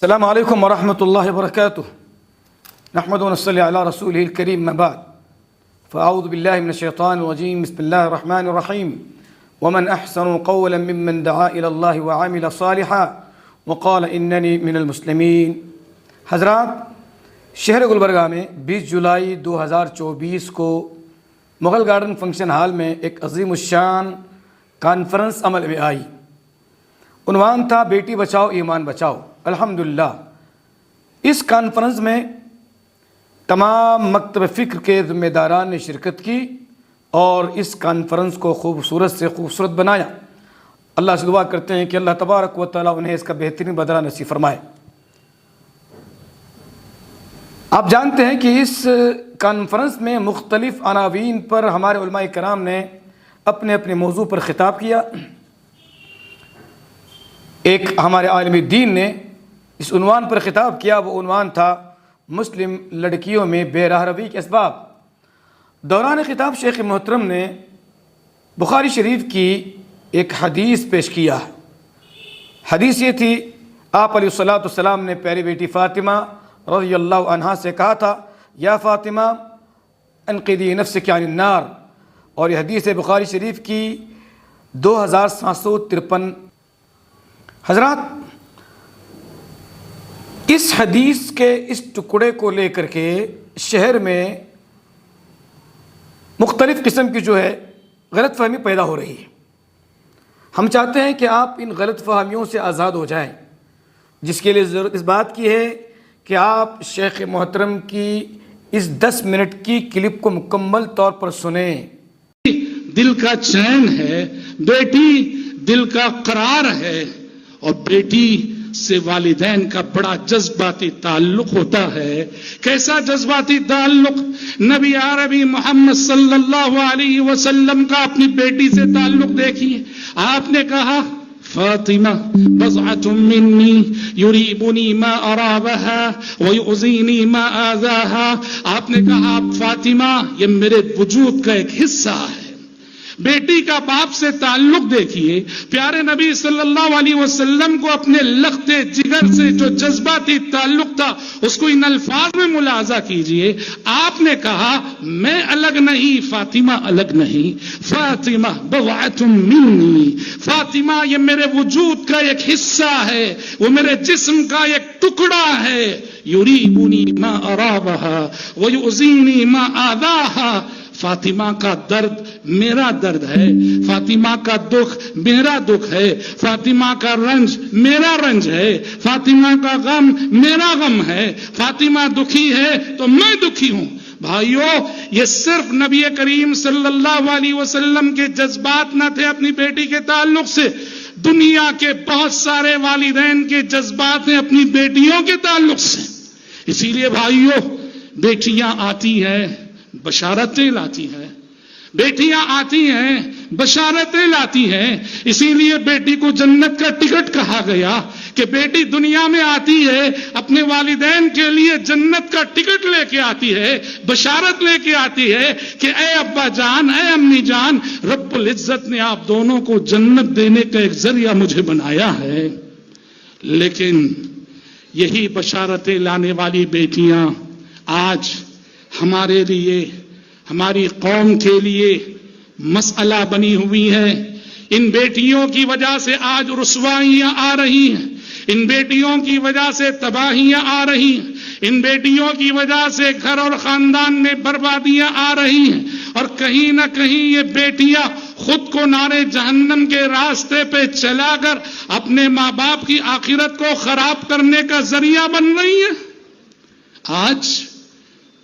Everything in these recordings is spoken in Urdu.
السلام علیکم ورحمۃ اللہ وبرکاتہ نحمد و نصلی علی رسولہ الکریم ما بعد فاعوذ باللہ من الشیطان الرجیم بسم اللہ الرحمن الرحیم ومن احسن قولا ممن دعا الی اللہ وعمل صالحا وقال اننی من المسلمین۔ حضرات، شہر گلبرگہ میں 20 جولائی 2024 کو مغل گارڈن فنکشن ہال میں ایک عظیم الشان کانفرنس عمل میں آئی۔ عنوان تھا بیٹی بچاؤ ایمان بچاؤ۔ الحمدللہ اس کانفرنس میں تمام مکتب فکر کے ذمہ داران نے شرکت کی اور اس کانفرنس کو خوبصورت سے خوبصورت بنایا۔ اللہ سے دعا کرتے ہیں کہ اللہ تبارک و تعالیٰ انہیں اس کا بہترین بدلہ نصیب فرمائے۔ آپ جانتے ہیں کہ اس کانفرنس میں مختلف عناوین پر ہمارے علماء کرام نے اپنے اپنے موضوع پر خطاب کیا۔ ایک ہمارے عالم دین نے اس عنوان پر خطاب کیا، وہ عنوان تھا مسلم لڑکیوں میں بے راہ روی کے اسباب۔ دوران خطاب شیخ محترم نے بخاری شریف کی ایک حدیث پیش کیا۔ حدیث یہ تھی، آپ علیہ الصلوۃ والسلام نے پیاری بیٹی فاطمہ رضی اللہ عنہا سے کہا تھا، یا فاطمہ انقذی نفسک عن النار، اور یہ حدیث بخاری شریف کی 2753۔ حضرات، اس حدیث کے اس ٹکڑے کو لے کر کے شہر میں مختلف قسم کی غلط فہمی پیدا ہو رہی ہے۔ ہم چاہتے ہیں کہ آپ ان غلط فہمیوں سے آزاد ہو جائیں، جس کے لیے ضرورت اس بات کی ہے کہ آپ شیخ محترم کی اس 10 منٹ کی کلپ کو مکمل طور پر سنیں۔ دل کا چین ہے، بیٹی دل کا قرار ہے، اور بیٹی سے والدین کا بڑا جذباتی تعلق ہوتا ہے۔ کیسا جذباتی تعلق؟ نبی عربی محمد صلی اللہ علیہ وسلم کا اپنی بیٹی سے تعلق دیکھیے۔ آپ نے کہا، فاطمہ بضعۃ منی یریبنی ما ارابها ویؤذینی ما آذاها۔ آپ نے کہا، فاطمہ یہ میرے وجود کا ایک حصہ ہے۔ بیٹی کا باپ سے تعلق دیکھیے۔ پیارے نبی صلی اللہ علیہ وسلم کو اپنے لخت جگر سے جو جذباتی تعلق تھا اس کو ان الفاظ میں ملاحظہ کیجئے۔ آپ نے کہا، میں الگ نہیں، فاطمہ الگ نہیں، فاطمہ بضعۃ منی، فاطمہ یہ میرے وجود کا ایک حصہ ہے، وہ میرے جسم کا ایک ٹکڑا ہے۔ یریبنی ما ارابها ویؤذینی ما آذاها۔ فاطمہ کا درد میرا درد ہے، فاطمہ کا دکھ میرا دکھ ہے، فاطمہ کا رنج میرا رنج ہے، فاطمہ کا غم میرا غم ہے، فاطمہ دکھی ہے تو میں دکھی ہوں۔ بھائیو، یہ صرف نبی کریم صلی اللہ علیہ وسلم کے جذبات نہ تھے اپنی بیٹی کے تعلق سے، دنیا کے بہت سارے والدین کے جذبات ہیں اپنی بیٹیوں کے تعلق سے۔ اسی لیے بھائیو، بیٹیاں آتی ہیں بشارتیں لاتی ہیں، بیٹیاں آتی ہیں بشارتیں لاتی ہیں۔ اسی لیے بیٹی کو جنت کا ٹکٹ کہا گیا کہ بیٹی دنیا میں آتی ہے، اپنے والدین کے لیے جنت کا ٹکٹ لے کے آتی ہے، بشارت لے کے آتی ہے کہ اے ابا جان، اے امی جان، رب العزت نے آپ دونوں کو جنت دینے کا ایک ذریعہ مجھے بنایا ہے۔ لیکن یہی بشارتیں لانے والی بیٹیاں آج ہمارے لیے، ہماری قوم کے لیے مسئلہ بنی ہوئی ہیں۔ ان بیٹیوں کی وجہ سے آج رسوائیاں آ رہی ہیں، ان بیٹیوں کی وجہ سے تباہیاں آ رہی ہیں، ان بیٹیوں کی وجہ سے گھر اور خاندان میں بربادیاں آ رہی ہیں، اور کہیں نہ کہیں یہ بیٹیاں خود کو نارے جہنم کے راستے پہ چلا کر اپنے ماں باپ کی آخرت کو خراب کرنے کا ذریعہ بن رہی ہیں۔ آج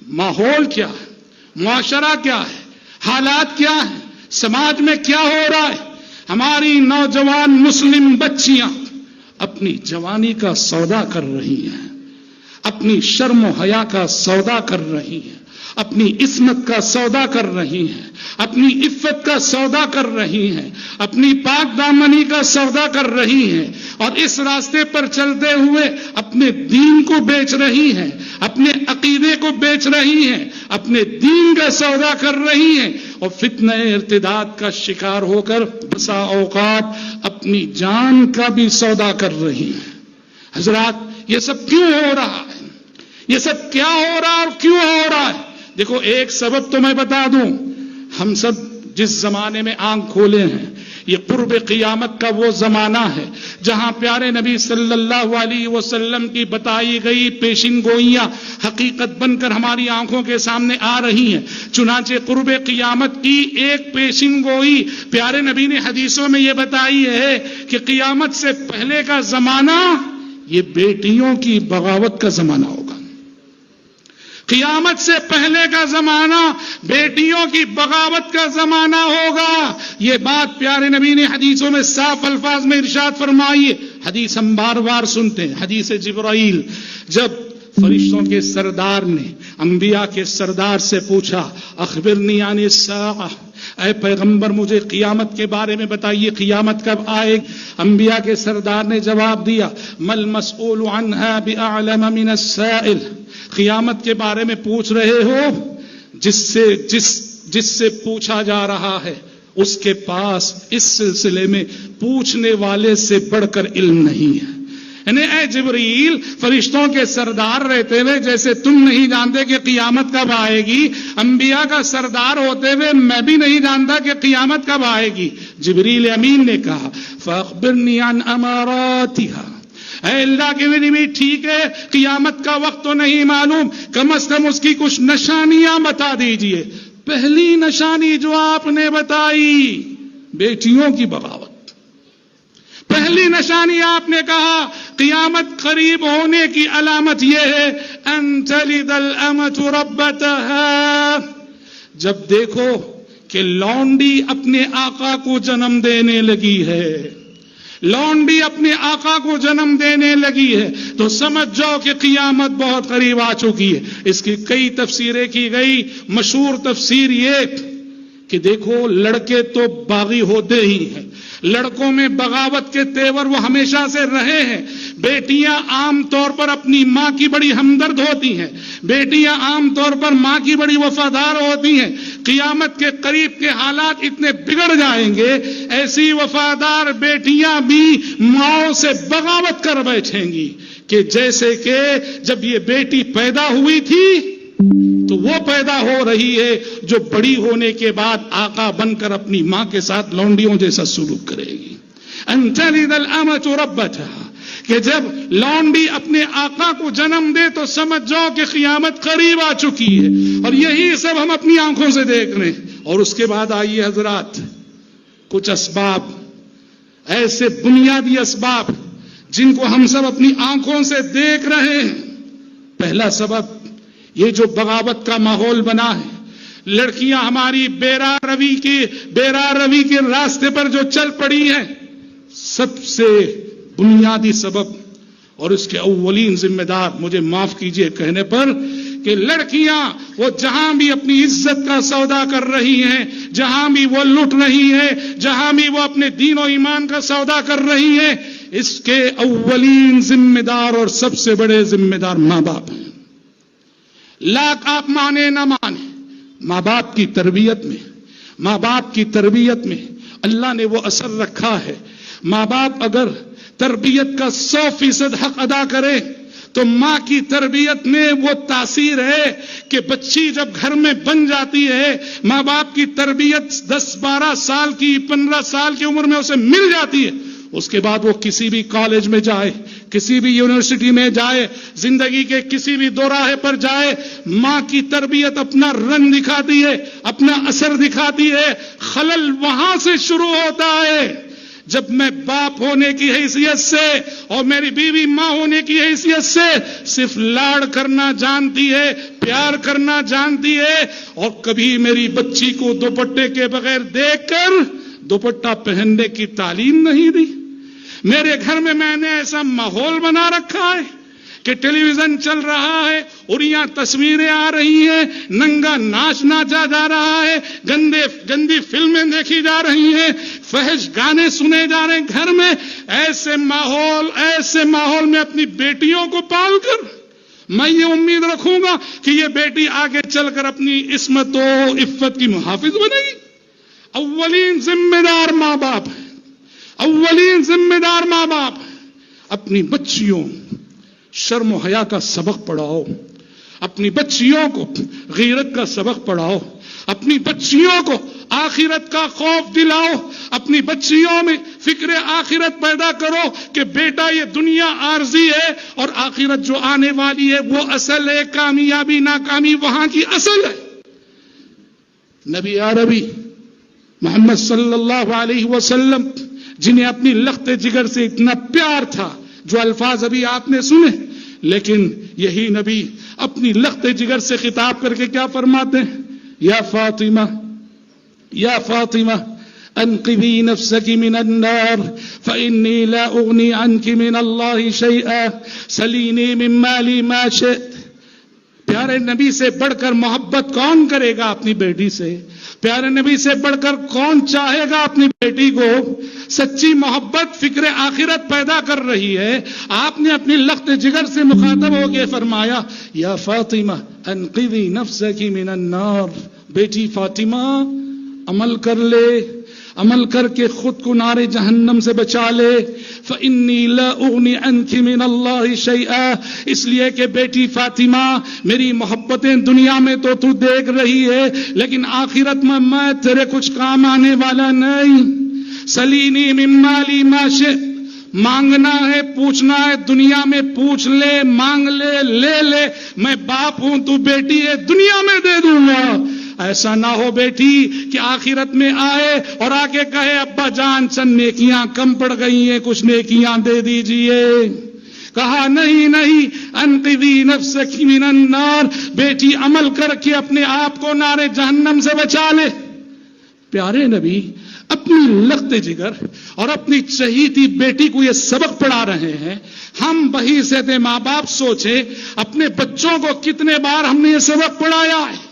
ماحول کیا ہے، معاشرہ کیا ہے، حالات کیا ہیں، سماج میں کیا ہو رہا ہے؟ ہماری نوجوان مسلم بچیاں اپنی جوانی کا سودا کر رہی ہیں، اپنی شرم و حیا کا سودا کر رہی ہیں، اپنی عصمت کا سودا کر رہی ہیں، اپنی عفت کا سودا کر رہی ہیں، اپنی پاک دامنی کا سودا کر رہی ہیں، اور اس راستے پر چلتے ہوئے اپنے دین کو بیچ رہی ہیں، اپنے عقیدے کو بیچ رہی ہیں، اپنے دین کا سودا کر رہی ہیں، اور فتنہ ارتداد کا شکار ہو کر بسا اوقات اپنی جان کا بھی سودا کر رہی ہیں۔ حضرات، یہ سب کیوں ہو رہا ہے؟ یہ سب کیا ہو رہا اور کیوں ہو رہا ہے؟ دیکھو ایک سبب تو میں بتا دوں، ہم سب جس زمانے میں آنکھ کھولے ہیں یہ قرب قیامت کا وہ زمانہ ہے جہاں پیارے نبی صلی اللہ علیہ وسلم کی بتائی گئی پیشین گوئیاں حقیقت بن کر ہماری آنکھوں کے سامنے آ رہی ہیں۔ چنانچہ قرب قیامت کی ایک پیشین گوئی پیارے نبی نے حدیثوں میں یہ بتائی ہے کہ قیامت سے پہلے کا زمانہ یہ بیٹیوں کی بغاوت کا زمانہ ہوگا۔ قیامت سے پہلے کا زمانہ بیٹیوں کی بغاوت کا زمانہ ہوگا۔ یہ بات پیارے نبی نے حدیثوں میں صاف الفاظ میں ارشاد فرمائی ہے۔ حدیث ہم بار بار سنتے ہیں، حدیث جبرائیل، جب فرشتوں کے سردار نے انبیاء کے سردار سے پوچھا اخبرنی عن الساعہ، اے پیغمبر مجھے قیامت کے بارے میں بتائیے، قیامت کب آئے؟ انبیاء کے سردار نے جواب دیا مل مسئول عنہا بأعلم من السائل، قیامت کے بارے میں پوچھ رہے ہو جس سے پوچھا جا رہا ہے اس کے پاس اس سلسلے میں پوچھنے والے سے بڑھ کر علم نہیں ہے۔ یعنی اے جبریل، فرشتوں کے سردار رہتے ہوئے جیسے تم نہیں جانتے کہ قیامت کب آئے گی، انبیاء کا سردار ہوتے ہوئے میں بھی نہیں جانتا کہ قیامت کب آئے گی۔ جبریل امین نے کہا فاخبرنی عن اماراتها، اے اللہ کے نبی بھی ٹھیک ہے قیامت کا وقت تو نہیں معلوم، کم از کم اس کی کچھ نشانیاں بتا دیجئے۔ پہلی نشانی جو آپ نے بتائی بیٹیوں کی بغاوت، پہلی نشانی آپ نے کہا قیامت قریب ہونے کی علامت یہ ہے ان تلد الامۃ ربتها، جب دیکھو کہ لونڈی اپنے آقا کو جنم دینے لگی ہے، لونڈی اپنے آقا کو جنم دینے لگی ہے تو سمجھ جاؤ کہ قیامت بہت قریب آ چکی ہے۔ اس کی کئی تفسیریں کی گئی، مشہور تفسیر یہ کہ دیکھو لڑکے تو باغی ہوتے ہی ہیں، لڑکوں میں بغاوت کے تیور وہ ہمیشہ سے رہے ہیں، بیٹیاں عام طور پر اپنی ماں کی بڑی ہمدرد ہوتی ہیں، بیٹیاں عام طور پر ماں کی بڑی وفادار ہوتی ہیں۔ قیامت کے قریب کے حالات اتنے بگڑ جائیں گے، ایسی وفادار بیٹیاں بھی ماؤں سے بغاوت کر بیٹھیں گی کہ جیسے کہ جب یہ بیٹی پیدا ہوئی تھی تو وہ پیدا ہو رہی ہے جو بڑی ہونے کے بعد آقا بن کر اپنی ماں کے ساتھ لونڈیوں جیسا سلوک کرے گی۔ ان تلد الامۃ ربتها، کہ جب لونڈی اپنے آقا کو جنم دے تو سمجھ جاؤ کہ قیامت قریب آ چکی ہے، اور یہی سب ہم اپنی آنکھوں سے دیکھ رہے ہیں۔ اور اس کے بعد آئیے حضرات کچھ اسباب، ایسے بنیادی اسباب جن کو ہم سب اپنی آنکھوں سے دیکھ رہے ہیں۔ پہلا سبب یہ جو بغاوت کا ماحول بنا ہے، لڑکیاں ہماری بیرا روی کے راستے پر جو چل پڑی ہیں، سب سے بنیادی سبب اور اس کے اولین ذمہ دار، مجھے معاف کیجئے کہنے پر، کہ لڑکیاں وہ جہاں بھی اپنی عزت کا سودا کر رہی ہیں، جہاں بھی وہ لٹ رہی ہیں، جہاں بھی وہ اپنے دین و ایمان کا سودا کر رہی ہیں، اس کے اولین ذمہ دار اور سب سے بڑے ذمہ دار ماں باپ ہیں۔ لاکھ آپ مانے نہ مانے، ماں باپ کی تربیت میں اللہ نے وہ اثر رکھا ہے۔ ماں باپ اگر تربیت کا 100% حق ادا کرے تو ماں کی تربیت میں وہ تاثیر ہے کہ بچی جب گھر میں بن جاتی ہے، ماں باپ کی تربیت 10-12 سال کی 15 سال کی عمر میں اسے مل جاتی ہے، اس کے بعد وہ کسی بھی کالج میں جائے، کسی بھی یونیورسٹی میں جائے، زندگی کے کسی بھی دوراہے پر جائے، ماں کی تربیت اپنا رنگ دکھاتی ہے، اپنا اثر دکھاتی ہے۔ خلل وہاں سے شروع ہوتا ہے جب میں باپ ہونے کی حیثیت سے اور میری بیوی ماں ہونے کی حیثیت سے صرف لاڑ کرنا جانتی ہے، پیار کرنا جانتی ہے، اور کبھی میری بچی کو دوپٹے کے بغیر دیکھ کر دوپٹہ پہننے کی تعلیم نہیں دی۔ میرے گھر میں نے ایسا ماحول بنا رکھا ہے کہ ٹیلی ویژن چل رہا ہے، اڑیاں تصویریں آ رہی ہیں، ننگا ناچ ناچا جا رہا ہے، گندی فلمیں دیکھی جا رہی ہیں، فحش گانے سنے جا رہے ہیں گھر میں۔ ایسے ماحول میں اپنی بیٹیوں کو پال کر میں یہ امید رکھوں گا کہ یہ بیٹی آگے چل کر اپنی عصمت و عفت کی محافظ بنے گی۔ اولین ذمہ دار ماں باپ ہے، اولین ذمہ دار ماں باپ ہے۔ اپنی بچیوں شرم و حیا کا سبق پڑھاؤ، اپنی بچیوں کو غیرت کا سبق پڑھاؤ، اپنی بچیوں کو آخرت کا خوف دلاؤ، اپنی بچیوں میں فکر آخرت پیدا کرو کہ بیٹا یہ دنیا عارضی ہے اور آخرت جو آنے والی ہے وہ اصل ہے، کامیابی ناکامی وہاں کی اصل ہے۔ نبی عربی محمد صلی اللہ علیہ وسلم جنہیں اپنی لخت جگر سے اتنا پیار تھا، جو الفاظ ابھی آپ نے سنے، لیکن یہی نبی اپنی لخت جگر سے خطاب کر کے کیا فرماتے ہیں؟ یا فاطمہ، یا فاطمہ انقذی نفسک من النار فإنی لا اغنی عنک من اللہ شیئا سلینی من مالی ما شئت۔ پیارے نبی سے بڑھ کر محبت کون کرے گا اپنی بیٹی سے؟ پیارے نبی سے بڑھ کر کون چاہے گا اپنی بیٹی کو؟ سچی محبت فکر آخرت پیدا کر رہی ہے۔ آپ نے اپنی لخت جگر سے مخاطب ہو کے فرمایا یا فاطمہ انقذی نفسک من النار، بیٹی فاطمہ عمل کر لے، عمل کر کے خود کو نار جہنم سے بچا لے۔ فإنی لا اغنی عنک من اللہ شیئا، اس لیے کہ بیٹی فاطمہ میری محبتیں دنیا میں تو دیکھ رہی ہے، لیکن آخرت میں تیرے کچھ کام آنے والا نہیں۔ سلینی من مالی ما شئت، مانگنا ہے پوچھنا ہے دنیا میں پوچھ لے، مانگ لے، لے لے، میں باپ ہوں تو بیٹی ہے دنیا میں دے دوں گا۔ ایسا نہ ہو بیٹی کہ آخرت میں آئے اور آ کے کہے ابا جان چند نیکیاں کم پڑ گئی ہیں، کچھ نیکیاں دے دیجئے۔ کہا نہیں نہیں، انقذی نفسک من النار، بیٹی عمل کر کے اپنے آپ کو نار جہنم سے بچا لے۔ پیارے نبی اپنی لخت جگر اور اپنی چہیتی بیٹی کو یہ سبق پڑھا رہے ہیں۔ ہم بحیثیت ماں باپ سوچیں اپنے بچوں کو کتنے بار ہم نے یہ سبق پڑھایا ہے۔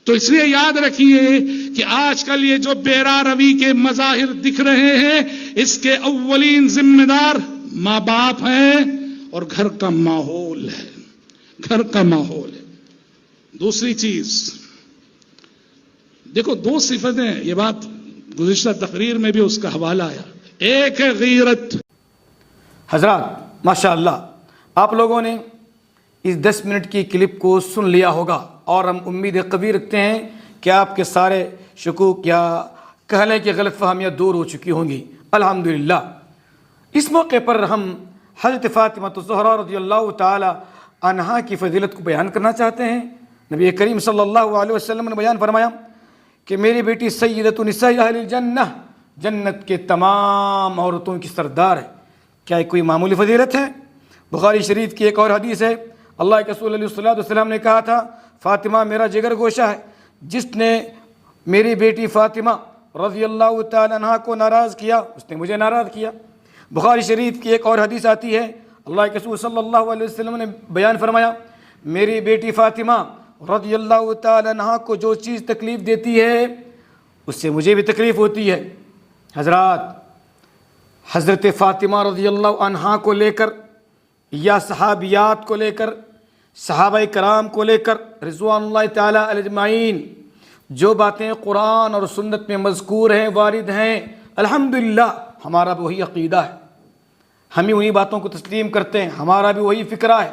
تو اس لیے یاد رکھیے کہ آج کل یہ جو بیرا روی کے مظاہر دکھ رہے ہیں، اس کے اولین ذمہ دار ماں باپ ہیں اور گھر کا ماحول ہے، گھر کا ماحول ہے۔ دوسری چیز دیکھو، دو صفتیں، یہ بات گزشتہ تقریر میں بھی اس کا حوالہ آیا، ایک ہے غیرت۔ حضرات ماشاءاللہ آپ لوگوں نے اس 10 منٹ کی کلپ کو سن لیا ہوگا، اور ہم امید قوی رکھتے ہیں کہ آپ کے سارے شکوک یا کہنے کی غلط فہمیاں دور ہو چکی ہوں گی الحمدللہ۔ اس موقع پر ہم حضرت فاطمہ الزہرا رضی اللہ تعالی عنہا کی فضیلت کو بیان کرنا چاہتے ہیں۔ نبی کریم صلی اللہ علیہ وسلم نے بیان فرمایا کہ میری بیٹی سیدۃ نساء اہل الجنہ، جنت کے تمام عورتوں کی سردار ہے۔ کیا یہ کوئی معمولی فضیلت ہے؟ بخاری شریف کی ایک اور حدیث ہے، اللہ کے رسول علیہ السلام نے کہا تھا فاطمہ میرا جگر گوشہ ہے، جس نے میری بیٹی فاطمہ رضی اللہ تعالی عنہ کو ناراض کیا اس نے مجھے ناراض کیا۔ بخاری شریف کی ایک اور حدیث آتی ہے، اللہ کے رسول صلی اللہ علیہ وسلم نے بیان فرمایا میری بیٹی فاطمہ رضی اللہ تعالی عنہ کو جو چیز تکلیف دیتی ہے اس سے مجھے بھی تکلیف ہوتی ہے۔ حضرات حضرت فاطمہ رضی اللہ عنہ کو لے کر یا صحابیات کو لے کر، صحابہ کرام کو لے کر رضوان اللہ تعالی اجمعین جو باتیں قرآن اور سنت میں مذکور ہیں، وارد ہیں، الحمدللہ ہمارا بھی وہی عقیدہ ہے، ہم ہی انہی باتوں کو تسلیم کرتے ہیں، ہمارا بھی وہی فکرہ ہے۔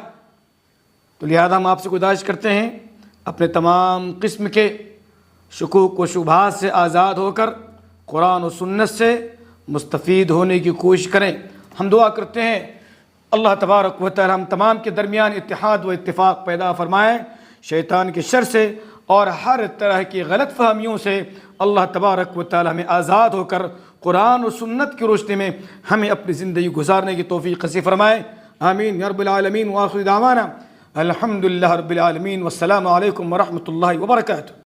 تو لہذا ہم آپ سے گزارش کرتے ہیں اپنے تمام قسم کے شکوک و شبہات سے آزاد ہو کر قرآن و سنت سے مستفید ہونے کی کوشش کریں۔ ہم دعا کرتے ہیں اللہ تبارک و تعالی ہم تمام کے درمیان اتحاد و اتفاق پیدا فرمائیں، شیطان کے شر سے اور ہر طرح کی غلط فہمیوں سے اللہ تبارک و تعالی ہمیں آزاد ہو کر قرآن و سنت کی روشنی میں ہمیں اپنی زندگی گزارنے کی توفیق نصیب فرمائے، آمین یا رب العالمین۔ وآخر دعوانا الحمدللہ رب العالمین، والسلام علیکم ورحمۃ اللہ وبرکاتہ۔